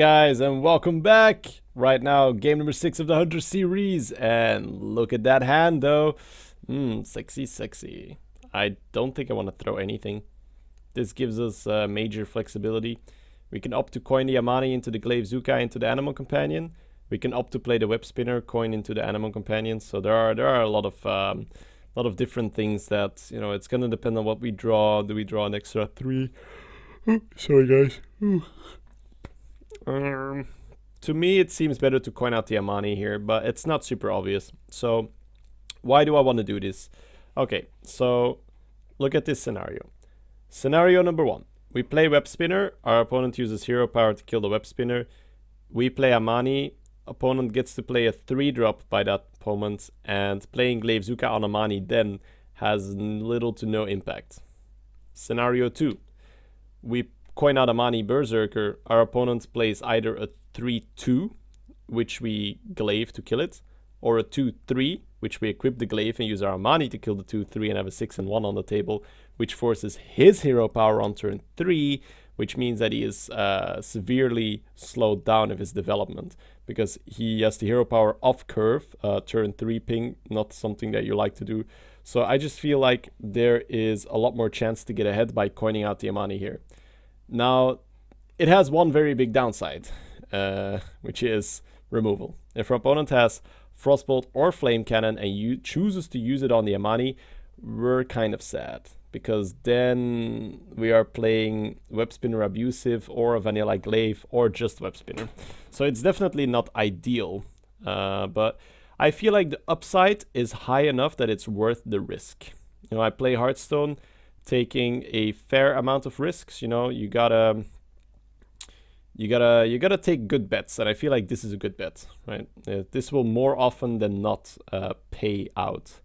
Guys, and welcome back. Right now, game number 6 of the Hunter series, and look at that hand though. Sexy, sexy. I don't think I want to throw anything. This gives us major flexibility. We can opt to coin the Amani into the Glaive Zuka into the Animal Companion. We can opt to play the Web Spinner coin into the Animal Companion. So there are a lot of different things that, it's gonna depend on what we draw. Do we draw an extra 3? Sorry guys. To me, it seems better to coin out the Amani here, but it's not super obvious. So why do I want to do this? Okay, so look at this scenario. Scenario number 1. We play Web Spinner. Our opponent uses hero power to kill the Web Spinner. We play Amani. Opponent gets to play a 3-drop by that opponent, and playing Glaive Zuka on Amani then has little to no impact. Scenario 2. We coin out Amani Berserker. Our opponent plays either a 3-2, which we glaive to kill it, or a 2-3, which we equip the glaive and use our Amani to kill the 2-3 and have a 6 and 1 on the table, which forces his hero power on turn 3, which means that he is severely slowed down of his development, because he has the hero power off curve, turn 3 ping, not something that you like to do. So I just feel like there is a lot more chance to get ahead by coining out the Amani here. Now, it has one very big downside, which is removal. If our opponent has Frostbolt or Flame Cannon and chooses to use it on the Amani, we're kind of sad, because then we are playing Web Spinner Abusive or a Vanilla Glaive or just Web Spinner. So it's definitely not ideal, but I feel like the upside is high enough that it's worth the risk. I play Hearthstone taking a fair amount of risks. You gotta take good bets, and I feel like this is a good bet, right? This will more often than not pay out.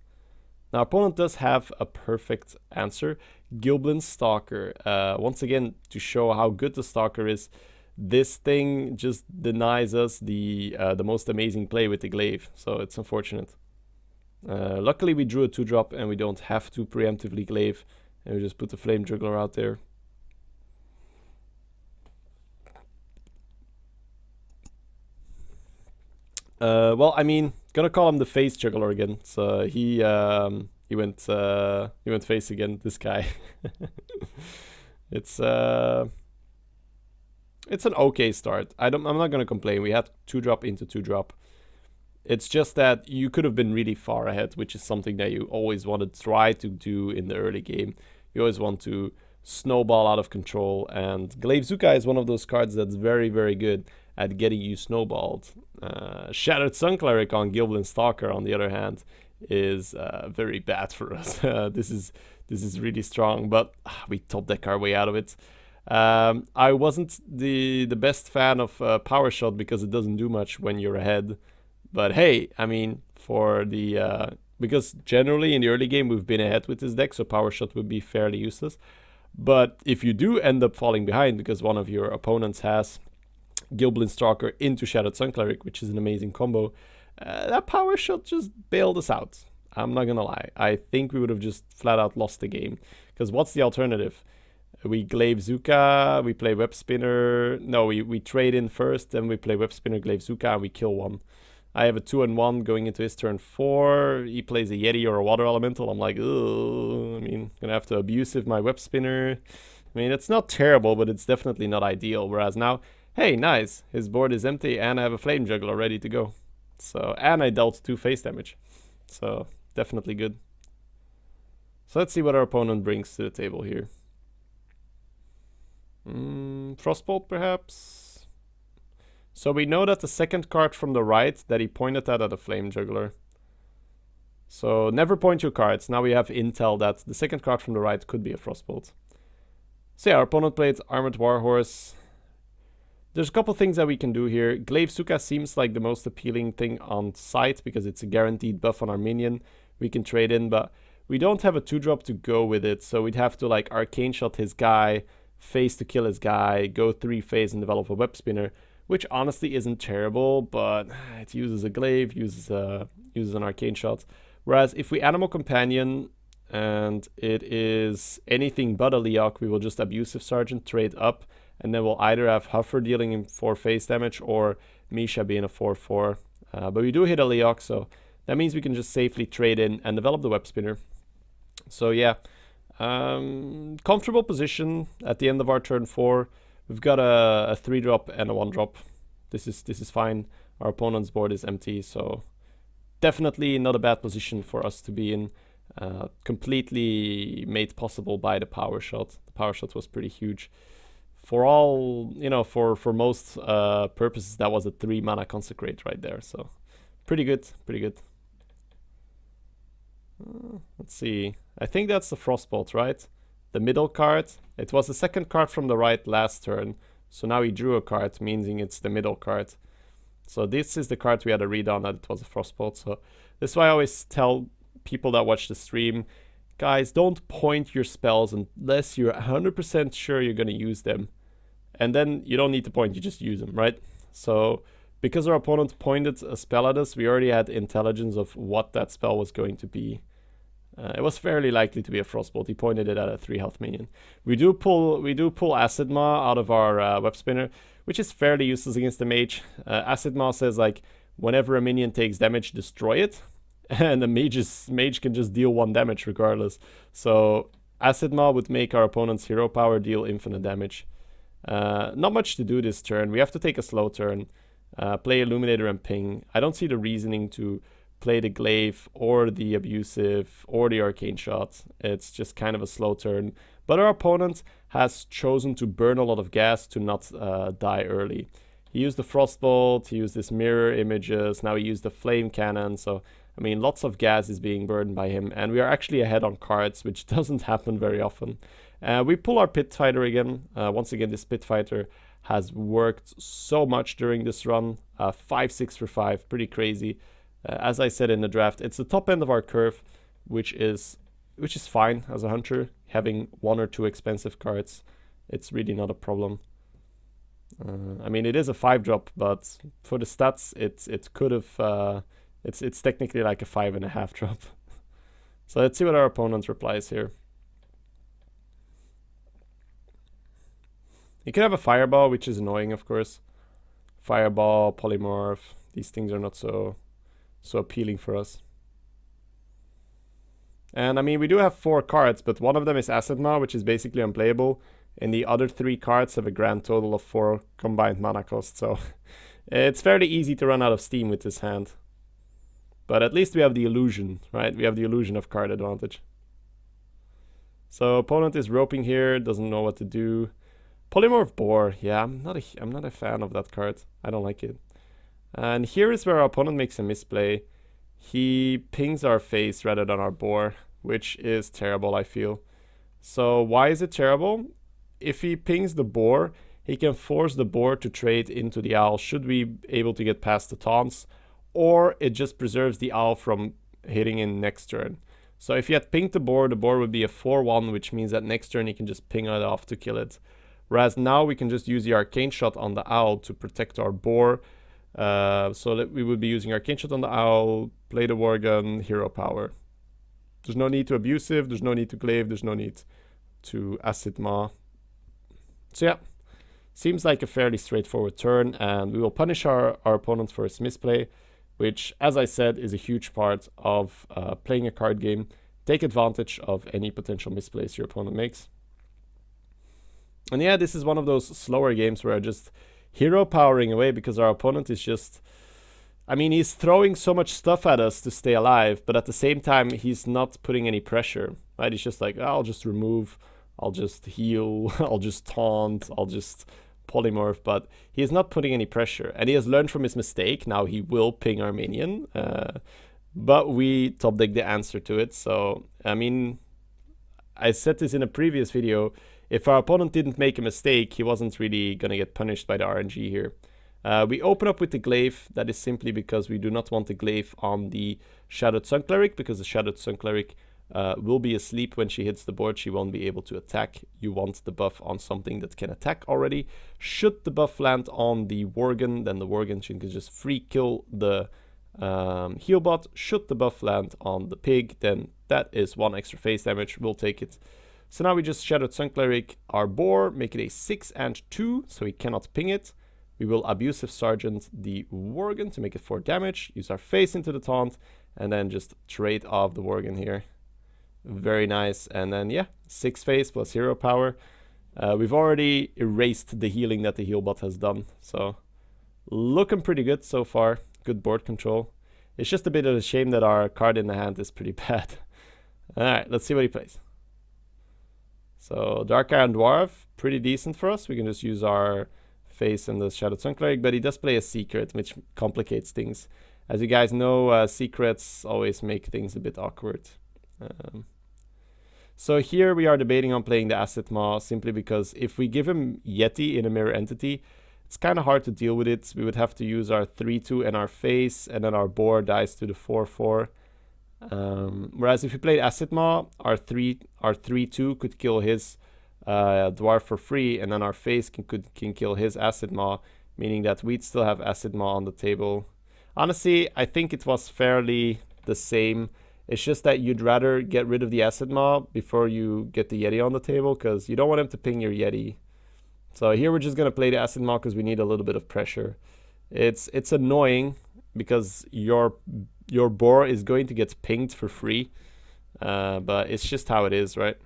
Now, opponent does have a perfect answer. Gilblin Stalker. Once again, to show how good the Stalker is, this thing just denies us the most amazing play with the glaive, so it's unfortunate. Luckily, we drew a 2-drop and we don't have to preemptively glaive. And we just put the Flame Juggler out there. Well, I mean, gonna call him the Face Juggler again. So he went face again. This guy. It's an okay start. I'm not gonna complain. We had 2-drop into 2-drop. It's just that you could have been really far ahead, which is something that you always want to try to do in the early game. You always want to snowball out of control, and Glaive Zuka is one of those cards that's very, very good at getting you snowballed. Shattered Sun Cleric on Gilblin Stalker, on the other hand, is very bad for us. This is really strong, but we top deck our way out of it. I wasn't the best fan of Power Shot because it doesn't do much when you're ahead. But hey, I mean, for the because generally in the early game we've been ahead with this deck, so Power Shot would be fairly useless. But if you do end up falling behind because one of your opponents has Gilblin Stalker into Shattered Sun Cleric, which is an amazing combo, that Power Shot just bailed us out. I'm not gonna lie. I think we would have just flat out lost the game. Because what's the alternative? We Glaive Zuka, we play Web Spinner. No, we trade in first, then we play Web Spinner, Glaive Zuka, and we kill one. I have a 2-1 going into his turn 4. He plays a Yeti or a Water Elemental. I'm like, ugh. I mean, gonna have to abusive my Web Spinner. I mean, it's not terrible, but it's definitely not ideal. Whereas now, hey, nice. His board is empty, and I have a Flame Juggler ready to go. So, and I dealt 2 face damage. So, definitely good. So let's see what our opponent brings to the table here. Frostbolt, perhaps? So we know that the second card from the right that he pointed at a Flame Juggler. So never point your cards. Now we have intel that the second card from the right could be a Frostbolt. So yeah, our opponent played Armored Warhorse. There's a couple things that we can do here. Glaive Zuka seems like the most appealing thing on site because it's a guaranteed buff on our minion. We can trade in, but we don't have a 2-drop to go with it. So we'd have to like Arcane Shot his guy, face to kill his guy, go 3 phase and develop a Web Spinner, which honestly isn't terrible, but it uses a glaive, uses an Arcane Shot. Whereas if we Animal Companion and it is anything but a Leok, we will just Abusive Sergeant, trade up, and then we'll either have Huffer dealing in 4 face damage or Misha being a 4-4. But we do hit a Leok, so that means we can just safely trade in and develop the web spinner. So yeah, comfortable position at the end of our turn 4. We've got a 3-drop and a 1-drop. This is fine. Our opponent's board is empty, so definitely not a bad position for us to be in. Completely made possible by the power shot. The power shot was pretty huge. For all, you know, for most purposes, that was a 3 mana consecrate right there. So pretty good, pretty good. Let's see. I think that's the Frostbolt, right? The middle card. It was the second card from the right last turn. So now he drew a card, meaning it's the middle card. So this is the card we had a read on that it was a Frostbolt. So this is why I always tell people that watch the stream, guys, don't point your spells unless you're 100% sure you're going to use them. And then you don't need to point, you just use them, right? So because our opponent pointed a spell at us, we already had intelligence of what that spell was going to be. It was fairly likely to be a Frostbolt. He pointed it at a 3 health minion. We do pull Acid Maw out of our web spinner, which is fairly useless against the mage. Acid Maw says like whenever a minion takes damage, destroy it, and the mage can just deal 1 damage regardless. So Acid Maw would make our opponent's hero power deal infinite damage. Not much to do this turn. We have to take a slow turn. Play Illuminator and ping. I don't see the reasoning to play the Glaive or the Abusive or the Arcane Shot. It's just kind of a slow turn. But our opponent has chosen to burn a lot of gas to not die early. He used the Frostbolt, he used his mirror images, now he used the Flame Cannon. So, I mean, lots of gas is being burned by him. And we are actually ahead on cards, which doesn't happen very often. We pull our Pit Fighter again. Once again, this Pit Fighter has worked so much during this run. 5-6 for 5, pretty crazy. As I said in the draft, it's the top end of our curve, which is fine as a hunter. Having 1 or 2 expensive cards, it's really not a problem. I mean, it is a 5-drop, but for the stats, it could have. It's technically like a 5.5 drop. So let's see what our opponent replies here. You can have a Fireball, which is annoying, of course. Fireball, Polymorph, these things are not so appealing for us. And I mean, we do have 4 cards, but one of them is Acid Maw, which is basically unplayable, and the other 3 cards have a grand total of 4 combined mana cost, so it's fairly easy to run out of steam with this hand. But at least we have the illusion, right? We have the illusion of card advantage. So opponent is roping here, doesn't know what to do. Polymorph Boar, yeah, I'm not a fan of that card. I don't like it. And here is where our opponent makes a misplay. He pings our face rather than our boar, which is terrible, I feel. So why is it terrible? If he pings the boar, he can force the boar to trade into the owl should we be able to get past the taunts, or it just preserves the owl from hitting in next turn. So if he had pinged the boar would be a 4-1, which means that next turn he can just ping it off to kill it. Whereas now we can just use the Arcane Shot on the owl to protect our boar. So that we would be using Arcane Shot on the owl, play the Worgen, hero power. There's no need to Abusive, there's no need to Glaive, there's no need to Acid Maw. So yeah, seems like a fairly straightforward turn, and we will punish our opponent for his misplay, which, as I said, is a huge part of playing a card game. Take advantage of any potential misplays your opponent makes. And yeah, this is one of those slower games where I just hero powering away because our opponent is just, I mean, he's throwing so much stuff at us to stay alive, but at the same time, he's not putting any pressure, right? He's just like, oh, I'll just remove, I'll just heal, I'll just taunt, I'll just polymorph, but he is not putting any pressure. And he has learned from his mistake. Now he will ping our minion, but we top deck the answer to it. So, I mean, I said this in a previous video, if our opponent didn't make a mistake, he wasn't really going to get punished by the RNG here. We open up with the Glaive. That is simply because we do not want the Glaive on the Shadowed Sun Cleric, because the Shadowed Sun Cleric will be asleep when she hits the board. She won't be able to attack. You want the buff on something that can attack already. Should the buff land on the Worgen, then the Worgen can just free kill the heal bot. Should the buff land on the pig, then that is 1 extra face damage. We'll take it. So now we just Shadowed Sun Cleric our boar, make it a 6 and 2, so he cannot ping it. We will Abusive Sergeant the Worgen to make it 4 damage, use our face into the taunt, and then just trade off the Worgen here. Very nice. And then, yeah, 6 face plus hero power. We've already erased the healing that the healbot has done, so looking pretty good so far. Good board control. It's just a bit of a shame that our card in the hand is pretty bad. Alright, let's see what he plays. So, Dark Iron Dwarf, pretty decent for us. We can just use our face and the Shadowed Sun Cleric, but he does play a secret, which complicates things. As you guys know, secrets always make things a bit awkward. So here we are debating on playing the Acid Maw, simply because if we give him Yeti in a mirror entity, it's kind of hard to deal with it. We would have to use our 3-2 and our face, and then our boar dies to the 4-4. Whereas if we played Acid Maw, our 3-2 could kill his dwarf for free, and then our face can kill his Acid Maw, meaning that we'd still have Acid Maw on the table. Honestly, I think it was fairly the same. It's just that you'd rather get rid of the Acid Maw before you get the Yeti on the table, because you don't want him to ping your Yeti. So here we're just going to play the Acid Maw because we need a little bit of pressure. It's annoying because your boar is going to get pinged for free, but it's just how it is, right?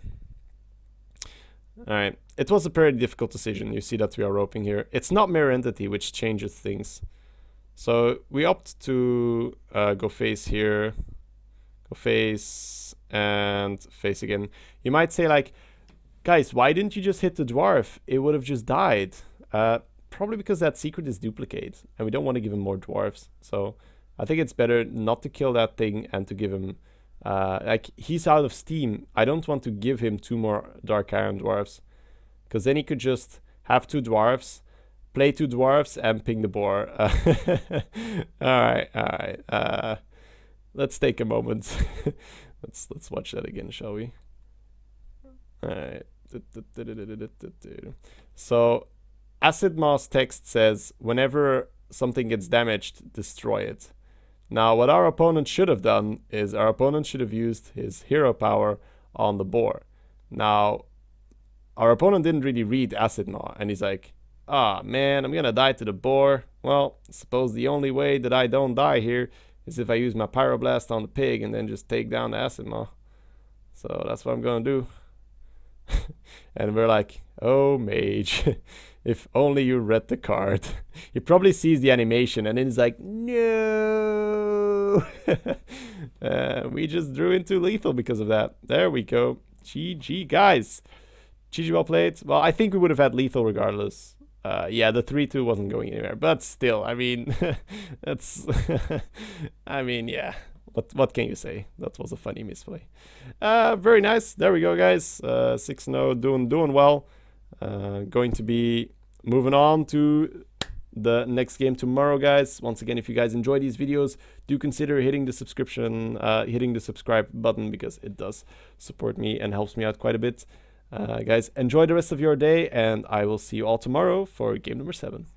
Alright, it was a pretty difficult decision. You see that we are roping here. It's not mirror entity, which changes things. So we opt to go face here. Go face and face again. You might say like, guys, why didn't you just hit the dwarf? It would have just died. Probably because that secret is duplicate and we don't want to give him more dwarfs. So I think it's better not to kill that thing and to give him, like, he's out of steam. I don't want to give him 2 more Dark Iron Dwarfs, because then he could just have 2 dwarfs, play 2 dwarfs, and ping the boar. Alright. Let's take a moment. let's watch that again, shall we? Alright. So, Acid Maw's text says, whenever something gets damaged, destroy it. Now, what our opponent should have done is our opponent should have used his hero power on the boar. Now, our opponent didn't really read Acid Maw, and he's like, ah, man, I'm gonna die to the boar. Well, I suppose the only way that I don't die here is if I use my Pyroblast on the pig and then just take down the Acid Maw. So that's what I'm gonna do. And we're like, oh, mage, if only you read the card. He probably sees the animation and then he's like, no. We just drew into lethal because of that. There we go. GG, guys. GG, well played. Well, I think we would have had lethal regardless. Yeah, the 3-2 wasn't going anywhere, but still, I mean, that's, I mean, yeah, what can you say? That was a funny misplay. Very nice. There we go, guys. 6-0, doing well. Going to be moving on to the next game tomorrow, guys. Once again, if you guys enjoy these videos, do consider hitting the subscribe button, because it does support me and helps me out quite a bit. Guys, enjoy the rest of your day, and I will see you all tomorrow for game number 7.